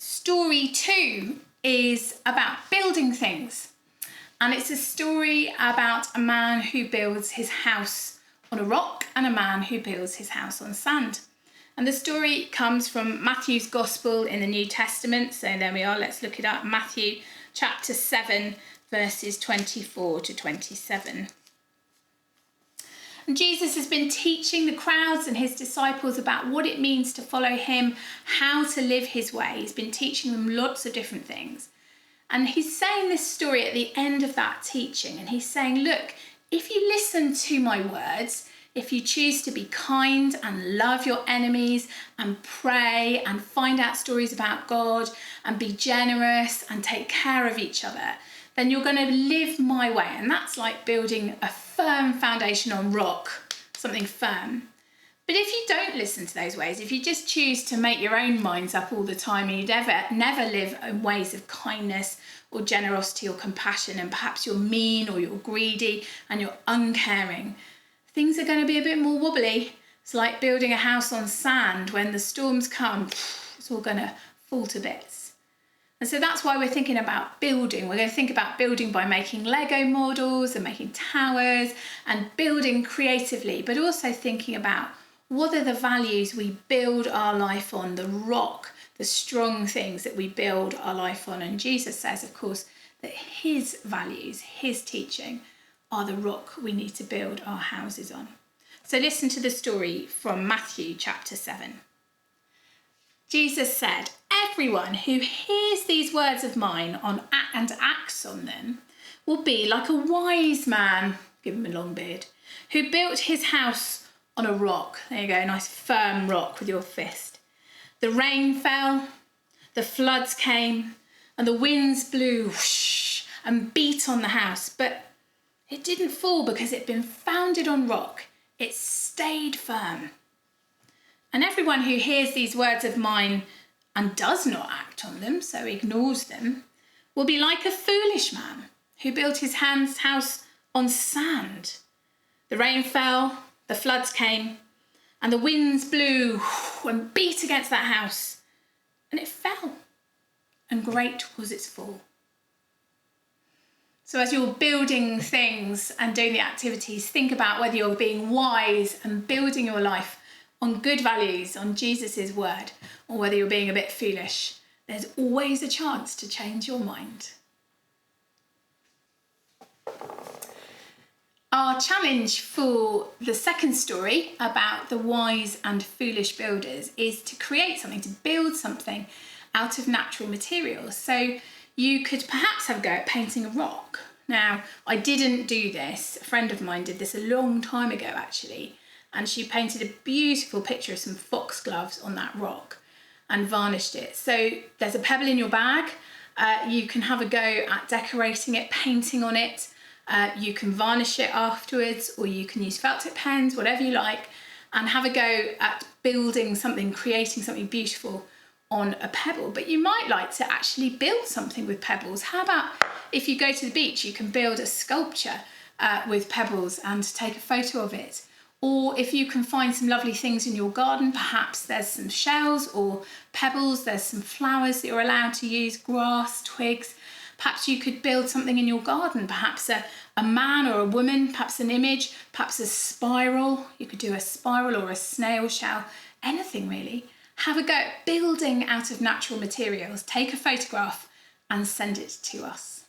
Story 2 is about building things. And it's a story about a man who builds his house on a rock and a man who builds his house on sand. And the story comes from Matthew's Gospel in the New Testament. So there we are, let's look it up. Matthew chapter 7, verses 24 to 27. And Jesus has been teaching the crowds and his disciples about what it means to follow him, how to live his way. He's been teaching them lots of different things. And he's saying this story at the end of that teaching. And he's saying, look, if you listen to my words, if you choose to be kind and love your enemies and pray and find out stories about God and be generous and take care of each other, then you're going to live my way. And that's like building a firm foundation on rock, something firm. But if you don't listen to those ways, if you just choose to make your own minds up all the time and you never live in ways of kindness or generosity or compassion, and perhaps you're mean or you're greedy and you're uncaring, things are going to be a bit more wobbly. It's like building a house on sand. When the storms come, it's all going to fall to bits. And so that's why we're thinking about building. We're going to think about building by making Lego models and making towers and building creatively, but also thinking about what are the values we build our life on, the rock, the strong things that we build our life on. And Jesus says, of course, that his values, his teaching, are the rock we need to build our houses on. So listen to the story from Matthew chapter 7. Jesus said, everyone who hears these words of mine and acts on them will be like a wise man, give him a long beard, who built his house on a rock. There you go, a nice firm rock with your fist. The rain fell, the floods came, and the winds blew whoosh, and beat on the house, but it didn't fall because it'd been founded on rock. It stayed firm. And everyone who hears these words of mine and does not act on them, so ignores them, will be like a foolish man who built his house on sand. The rain fell, the floods came, and the winds blew and beat against that house, and it fell, and great was its fall. So as you're building things and doing the activities, think about whether you're being wise and building your life on good values, on Jesus' word, or whether you're being a bit foolish. There's always a chance to change your mind. Our challenge for the second story about the wise and foolish builders is to create something, to build something out of natural materials. So you could perhaps have a go at painting a rock. Now, I didn't do this. A friend of mine did this a long time ago, actually. And she painted a beautiful picture of some foxgloves on that rock and varnished it. So there's a pebble in your bag. You can have a go at decorating it, painting on it. You can varnish it afterwards, or you can use felt tip pens, whatever you like, and have a go at building something, creating something beautiful on a pebble. But you might like to actually build something with pebbles. How about if you go to the beach, you can build a sculpture with pebbles and take a photo of it. Or if you can find some lovely things in your garden, perhaps there's some shells or pebbles, there's some flowers that you're allowed to use, grass, twigs. Perhaps you could build something in your garden, perhaps a man or a woman, perhaps an image, perhaps a spiral. You could do a spiral or a snail shell, anything really. Have a go at building out of natural materials. Take a photograph and send it to us.